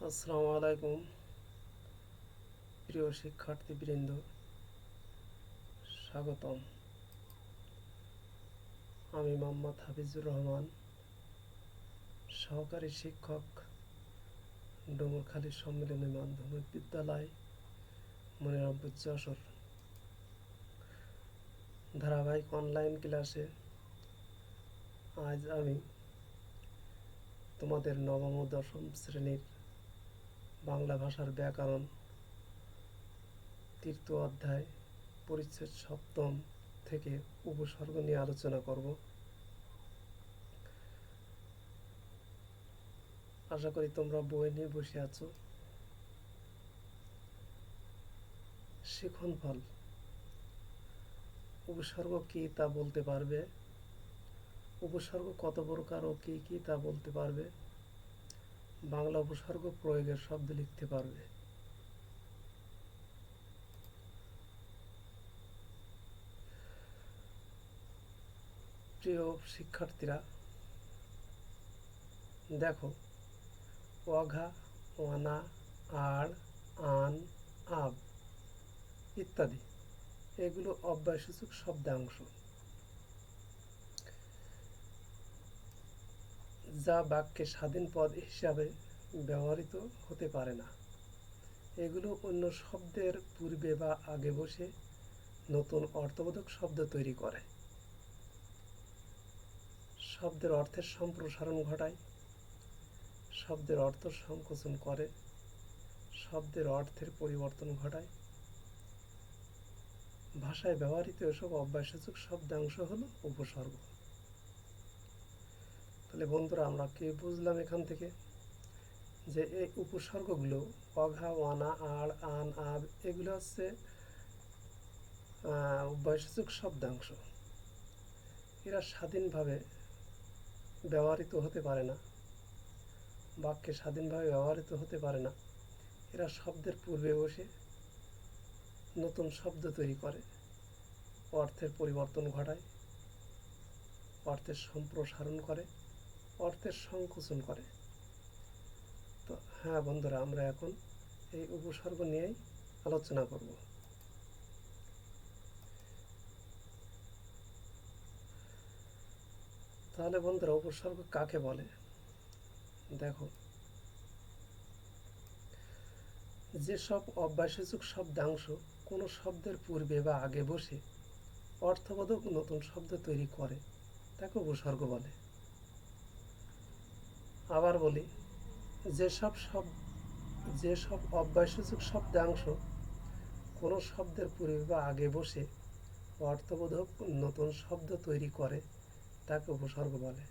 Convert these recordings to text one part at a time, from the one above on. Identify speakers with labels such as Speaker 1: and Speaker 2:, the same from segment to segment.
Speaker 1: আসসালামু আলাইকুম প্রিয় শিক্ষার্থীবৃন্দ, স্বাগতম। আমি মোহাম্মদ হাফিজুর রহমান, সহকারী শিক্ষক, ডুমুরখালী সম্মিলনী মাধ্যমিক বিদ্যালয়, মনিরামপুর, যশোর। ধারাবাহিক অনলাইন ক্লাসে আজ আমি তোমাদের নবম ও দশম শ্রেণীর বাংলা ভাষার ব্যাকরণ তৃতীয় অধ্যায় পরিচ্ছেদ সপ্তম থেকে উপসর্গ নিয়ে আলোচনা করব। আশা করি তোমরা বই নিয়ে বসে আছো। শিখন ফল উপসর্গ কি তা বলতে পারবে? উপসর্গ কত প্রকার ও কি কি তা বলতে পারবে? বাংলা উপসর্গ প্রয়োগের শব্দ লিখতে পারবে। প্রিয় শিক্ষার্থীরা, দেখো, অঘা, অনা, আড়, আন, আব ইত্যাদি এগুলো অব্যয়সূচক শব্দাংশ, যা বাক্যে স্বাধীন পদ হিসাবে ব্যবহৃত হতে পারে না। এগুলো অন্য শব্দের পূর্বে বা আগে বসে নতুন অর্থবোধক শব্দ তৈরি করে, শব্দের অর্থের সম্প্রসারণ ঘটায়, শব্দের অর্থ সংকোচন করে, শব্দের অর্থের পরিবর্তন ঘটায়। ভাষায় ব্যবহৃত এসব অব্যয়সূচক শব্দাংশ হলো উপসর্গ। তাহলে বন্ধুরা, আমরা কি বুঝলাম এখান থেকে? যে এই উপসর্গগুলো অঘা, ওয়ানা, আড়, আন, আব এগুলো হচ্ছে অব্যয়সূচক শব্দাংশ। এরা স্বাধীনভাবে ব্যবহৃত হতে পারে না, বাক্যে স্বাধীনভাবে ব্যবহৃত হতে পারে না। এরা শব্দের পূর্বে বসে নতুন শব্দ তৈরি করে, অর্থের পরিবর্তন ঘটায়, অর্থের সম্প্রসারণ করে, অর্থের সংকোচন করে। তো হ্যাঁ বন্ধুরা, আমরা এখন এই উপসর্গ নিয়েই আলোচনা করব। তাহলে বন্ধুরা, উপসর্গ কাকে বলে? দেখো, যেসব অব্যয়সূচক শব্দাংশ কোনো শব্দের পূর্বে বা আগে বসে অর্থবোধক নতুন শব্দ তৈরি করে তাকে উপসর্গ বলে। আবার বলি, যেসব অব্যয়সূচক শব্দাংশ কোনো শব্দের পূর্বে বা আগে বসে অর্থবোধক নতুন শব্দ তৈরি করে তাকে উপসর্গ বলে।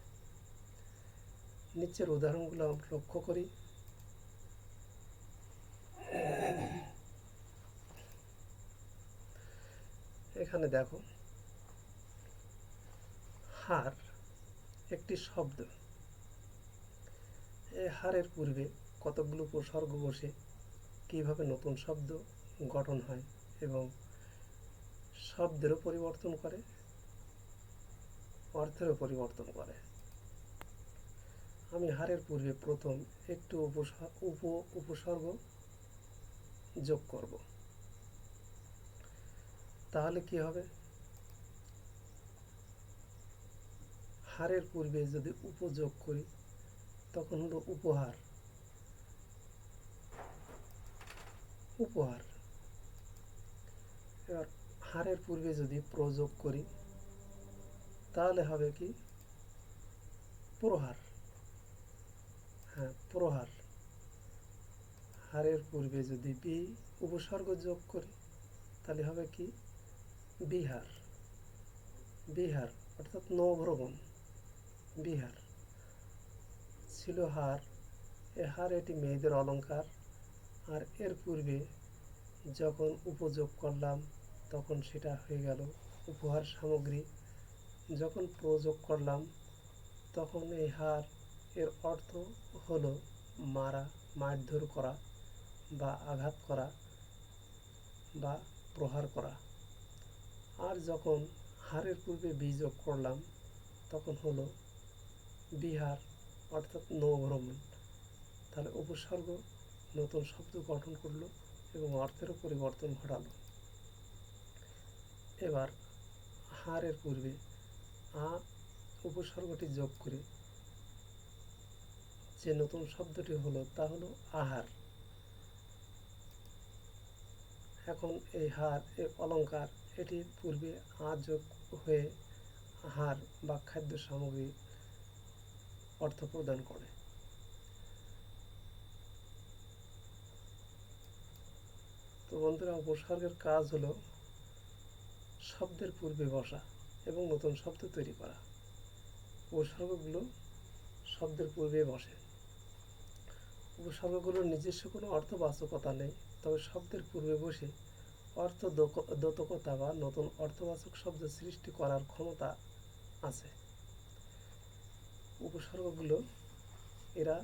Speaker 1: নিচের উদাহরণগুলো আমরা লক্ষ্য করি। এখানে দেখো, হার একটি শব্দ। এই হারের পূর্বে কতগুলো উপসর্গ বসে কিভাবে নতুন শব্দ গঠন হয় এবং শব্দেরও পরিবর্তন করে, অর্থেরও পরিবর্তন করে। আমি হারের পূর্বে প্রথম একটু উপসর্গ যোগ করব। তাহলে কি হবে? হারের পূর্বে যদি উপযোগ করি তখন হলো উপহার। উপহার। এবার হারের পূর্বে যদি প্রযোগ করি তাহলে হবে কি? প্রহার। হ্যাঁ, প্রহার। হারের পূর্বে যদি উপসর্গ যোগ করি তাহলে হবে কি? বিহার। বিহার অর্থাৎ নভ্রমণ। বিহার ছিল হার। এ হার এটি মেয়েদের অলংকার। আর এর পূর্বে যখন উপযোগ করলাম তখন সেটা হয়ে গেল উপহার সামগ্রী। যখন প্রযোগ করলাম তখন এই হার এর অর্থ হলো মারা, মারধর করা বা আঘাত করা বা প্রহার করা। আর যখন হারের পূর্বে বিযোগ করলাম তখন হলো বিহার অর্থাৎ নভ্রমণ। তাহলে উপসর্গ নতুন শব্দ গঠন করলো এবং অর্থেরও পরিবর্তন ঘটালো। এবার হারের পূর্বে আ উপসর্গটি যোগ করে যে নতুন শব্দটি হলো তা হলো আহার। এখন এই হার, এই অলঙ্কার, এটির পূর্বে আ যোগ হয়ে আহার বা খাদ্য সামগ্রী অর্থ প্রদান করে। তো বন্ধুরা, উপসর্গের কাজ হলো শব্দের পূর্বে বসা এবং নতুন শব্দ তৈরি করা। উপসর্গগুলো শব্দের পূর্বে বসে। উপসর্গগুলোর নিজস্ব কোনো অর্থবাচকতা নেই, তবে শব্দের পূর্বে বসে অর্থদ্যোতকতা বা নতুন অর্থবাচক শব্দ সৃষ্টি করার ক্ষমতা আছে। উপসর্গগুলো এরা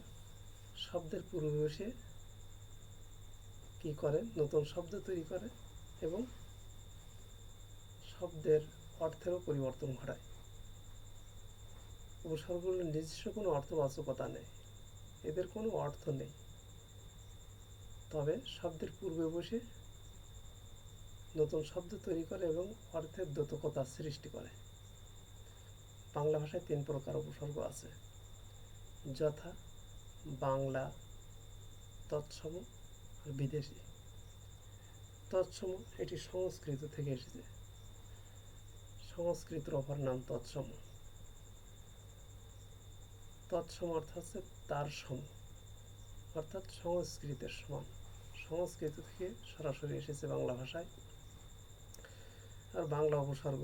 Speaker 1: শব্দের পূর্বে বসে কি করে, নতুন শব্দ তৈরি করে এবং শব্দের অর্থেরও পরিবর্তন ঘটায়। উপসর্গগুলোর নিজস্ব কোনো অর্থবাচকতা নেই, এদের কোনো অর্থ নেই, তবে শব্দের পূর্বে বসে নতুন শব্দ তৈরি করে এবং অর্থের দ্যোতকতা সৃষ্টি করে। বাংলা ভাষায় 3 প্রকার উপসর্গ আছে, যথা বাংলা, তৎসম আর বিদেশি। তৎসম এটি সংস্কৃত থেকে এসেছে, সংস্কৃতের অপর নাম তৎসম। তৎসম অর্থ হচ্ছে তার সম, অর্থাৎ সংস্কৃতের সমান। সংস্কৃত থেকে সরাসরি এসেছে বাংলা ভাষায়। আর বাংলা উপসর্গ,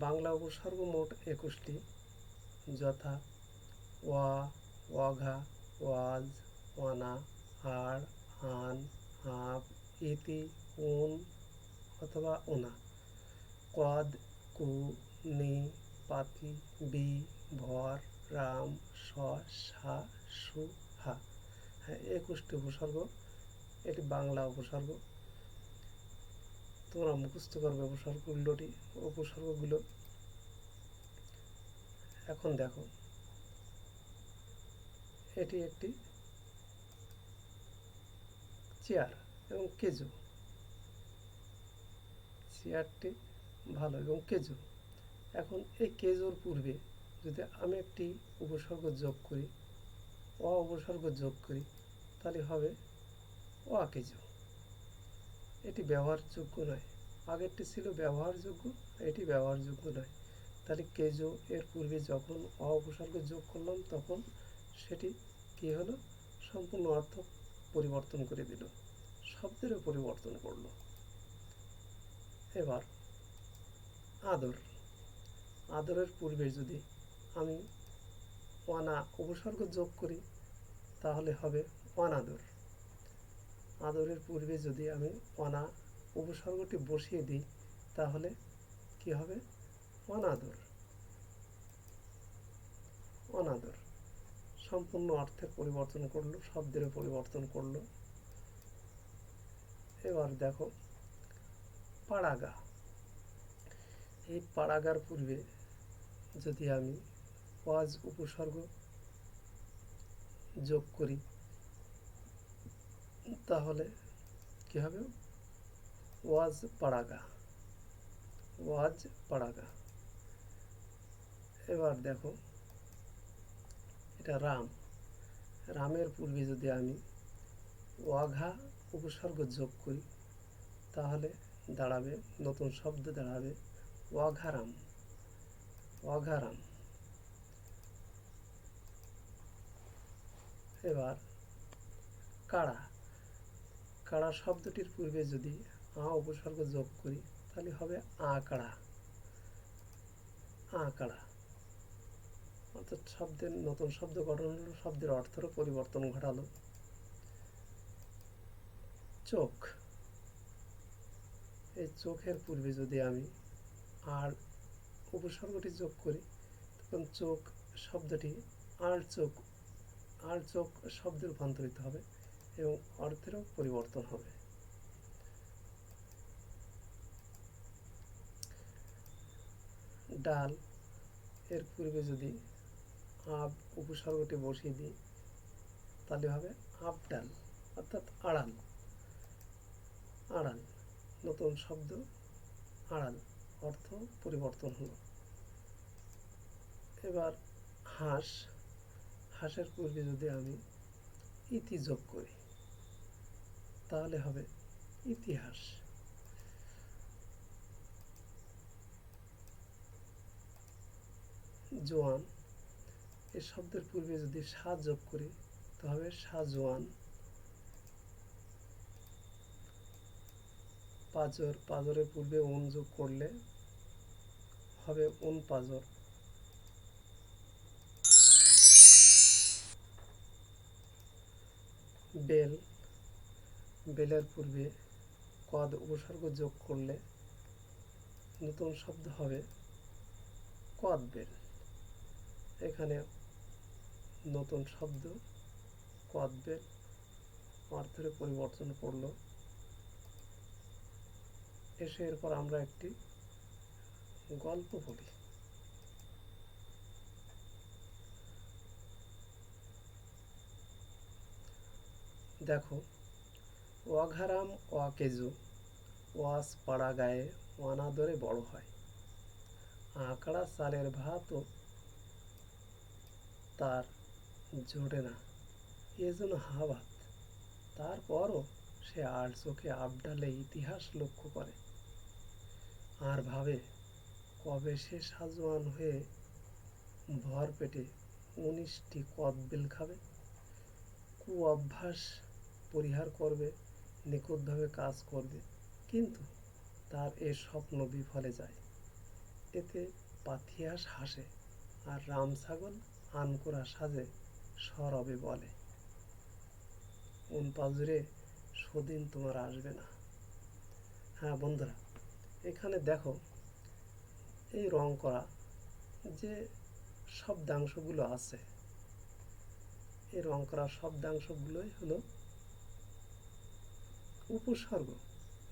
Speaker 1: বাংলা উপসর্গ মোট 21টি, যথা ওয়া, ওয়াঘা, ওয়াজ, ওয়ানা, আর, আন, আপ, ইতি, উন অথবা ওনা, কদ, কু, নি, পাতি, বি, ভর, রাম, স, সা, সু, হা। হ্যাঁ, 21টি উপসর্গ। এটি বাংলা উপসর্গ। তোমরা মুখস্থ করবে উপসর্গগুলো। এখন দেখো, এটি একটি চেয়ার এবং কেজু। চেয়ারটি ভালো এবং কেজু। এখন এই কেজুর পূর্বে যদি আমি একটি উপসর্গ যোগ করি, উপসর্গ যোগ করি, তাহলে হবে অকেজু। এটি ব্যবহারযোগ্য নয়। আগেরটি ছিল ব্যবহারযোগ্য, এটি ব্যবহারযোগ্য নয়। তাহলে কেজু এর পূর্বে যখন উপসর্গ যোগ করলাম তখন সেটি কি হলো, সম্পূর্ণ অর্থ পরিবর্তন করে দিল, শব্দেরও পরিবর্তন করলো। এবার আদর, আদরের পূর্বে যদি আমি অনা উপসর্গ যোগ করি তাহলে হবে অনাদর। আদরের পূর্বে যদি আমি অনা উপসর্গটি বসিয়ে দিই তাহলে কি হবে, অনাদর। অনাদর সম্পূর্ণ অর্থের পরিবর্তন করলো, শব্দেরও পরিবর্তন করলো। এবার দেখো পাড়াগা, এই পাড়াগার পূর্বে যদি আমি ওয়াজ উপসর্গ যোগ করি তাহলে কি হবে, ওয়াজ পাড়াগা, ওয়াজ পাড়াগা। এবার দেখো এটা রাম, রামের পূর্বে যদি আমি ওয়াঘা উপসর্গ যোগ করি তাহলে দাঁড়াবে, নতুন শব্দ দাঁড়াবে ওয়াঘারাম, ওয়াঘারাম। এবার কাড়া, কাড়া শব্দটির পূর্বে যদি উপসর্গ যোগ করি তাহলে হবে আকাড়া, আকাড়া। অর্থাৎ শব্দের নতুন শব্দ গঠন হলো, শব্দের অর্থেরও পরিবর্তন ঘটালো। চোখ, এই চোখের পূর্বে যদি আমি আর উপসর্গটি যোগ করি তখন চোখ শব্দটি আর চোখ, আর চোখ শব্দে রূপান্তরিত হবে এবং অর্থেরও পরিবর্তন হবে। ডাল এর পূর্বে যদি উপসর্গটি বসিয়ে দিই তাহলে হবে আবডাল, অর্থাৎ আড়াল। আড়াল, নতুন শব্দ আড়াল, অর্থ পরিবর্তন হলো। এবার হাঁস, হাঁসের পূর্বে যদি আমি ইতি যোগ করি তাহলে হবে ইতিহাস। জোয়ান, এই শব্দের পূর্বে যদি সা যোগ করি তো হবে সাজোয়ান। পাজর, পাজরের পূর্বে উন যোগ করলে হবে উন পাজর। বেল, বেলের পূর্বে কদ উপসর্গ যোগ করলে নতুন শব্দ হবে কদ বেল। এখানে নতুন শব্দ কদ বেল, অর্থের পরিবর্তন করল। এসে এরপর আমরা একটি গল্প বলি। দেখো, ওয়াঘারাম ওয়াকেজু, ওয়াস পাড়া গায়ে অনাদরে বড় হয়, আঁকড়া চালের ভাতও তার জোটে না, এ যেন হাভাত। তারপরও সে আর চোখে আবডালে ইতিহাস লক্ষ্য করে, আর ভাবে কবে সে সাজোয়ান হয়ে ভর পেটে 19টি কদবেল খাবে, কু অভ্যাস পরিহার করবে, নিখুঁতভাবে কাজ করবে, কিন্তু তার এ স্বপ্ন বিফলে যায়। এতে পাথিয়াস হাসে, আর রাম ছাগল আনকোরা সাজে সরবে বলে, উন পাজরে সুদিন তোমার আসবে না। হ্যাঁ বন্ধুরা, এখানে দেখো এই রং করা যে শব্দাংশগুলো আছে, এই রং করা শব্দাংশগুলোই হলো উপসর্গ।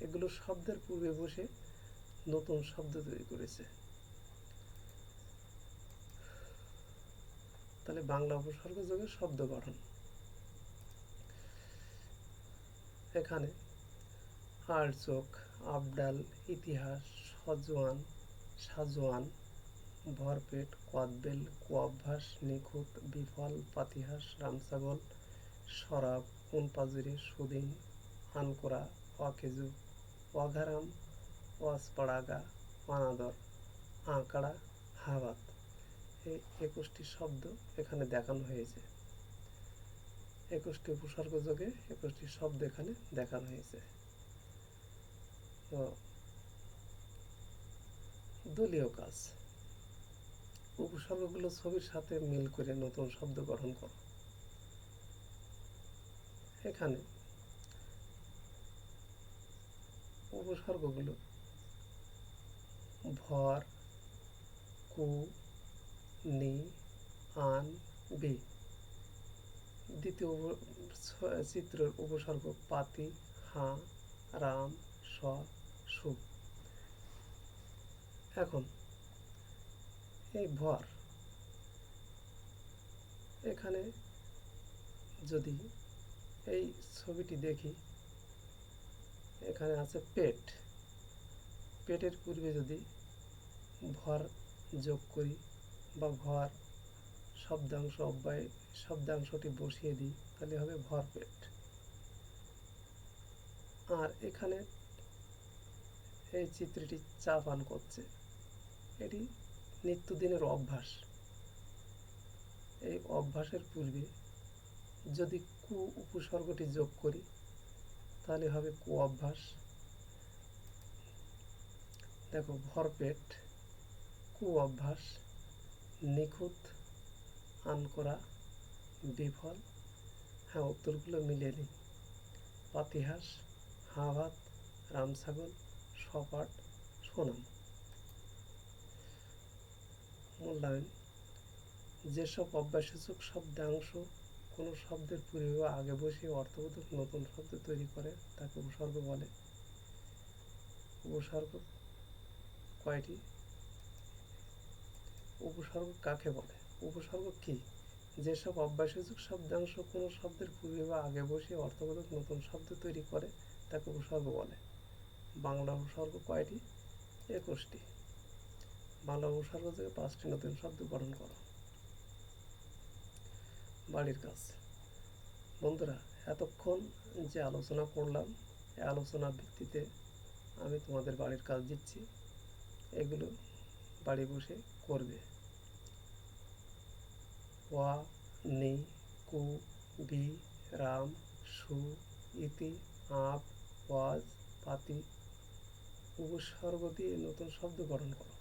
Speaker 1: এগুলো শব্দের পূর্বে বসে নতুন শব্দ তৈরি করেছে। তাহলে বাংলা উপসর্গ যোগে শব্দ গঠন। এখানে আড়চোখ, আবডাল, ইতিহাস, সজোয়ান, সাজোয়ান, ভরপেট, কদবেল, কুঅভ্যাস, নিখুঁত, বিফল, পাতিহাস, রামছাগল, শরাব, উনপাজুরি, সুদিন, আনকোরা, অকেজু, ওয়াঘারাম, ওয়াসপাড়াগা, অনাদর, আঁকড়া, হাবাত, এই 21টি শব্দ এখানে দেখানো হয়েছে। 21টি উপসর্গ যোগে 21টি শব্দ এখানে দেখানো হয়েছে। তো দলীয় কাজ, উপসর্গগুলো ছবির সাথে মিল করে নতুন শব্দ গঠন করো। এখানে উপসর্গগুলো ভর, কু, নি, আন, বি। দ্বিতীয় চিত্রের উপসর্গ পাতি, হা, রাম, স, সু। এখন এই ভর, এখানে যদি এই ছবিটি দেখি, এখানে আছে পেট, পেটের পূর্বে যদি ভর যোগ করি বা ভর শব্দাংশ অব্যয় শব্দাংশটি বসিয়ে দিই তাহলে হবে ভরপেট। আর এখানে এই চিত্রটি চা পান করছে, এটি নিত্যদিনের অভ্যাস। এই অভ্যাসের পূর্বে যদি কু উপসর্গটি যোগ করি তাহলে হবে কু অভ্যাস। দেখো, ভরপেট, কু অভ্যাস, নিখুঁত, আনকোরা, বিফল। হ্যাঁ, উত্তরগুলো মিলিয়ে নিই। পাতিহাস, হাভাত, রামছাগল, সপাট, সোনাম। মূল্যায়ন, যেসব অভ্যাসসূচক শব্দাংশ কোনো শব্দের পূর্বে বা আগে বসিয়ে অর্থবোধক নতুন শব্দ তৈরি করে তাকে উপসর্গ বলে। উপসর্গ কয়টি? উপসর্গ কাকে বলে? উপসর্গ কি? যেসব অভ্যাসসূচক শব্দাংশ কোনো শব্দের পূর্বে বা আগে বসে অর্থবোধক নতুন শব্দ তৈরি করে তাকে উপসর্গ বলে। বাংলা উপসর্গ কয়টি? 21টি। বাংলা উপসর্গ থেকে 5টি নতুন শব্দ গঠন করো। বাড়ির কাজ। বন্ধুরা, এতক্ষণ যে আলোচনা করলাম এই আলোচনার ভিত্তিতে আমি তোমাদের বাড়ির কাজ দিচ্ছি, এগুলো বাড়ি বসে করবে। ওয়া, নি, কু, বি, রাম, সু, ইতি, আপ, ওয়াজ, পাতি উপসর্গ দিয়ে নতুন শব্দ গঠন করো।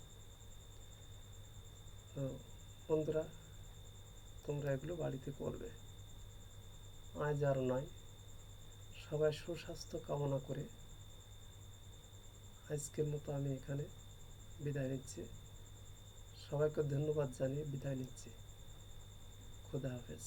Speaker 1: তো বন্ধুরা, তোমরা এগুলো বাড়িতে করবে। আজ আর নয়, সবাই সুস্বাস্থ্য কামনা করে আজকের মতো আমি এখানে বিদায় নিচ্ছি। সবাইকে ধন্যবাদ জানিয়ে বিদায় নিচ্ছি। খুদা হাফেজ।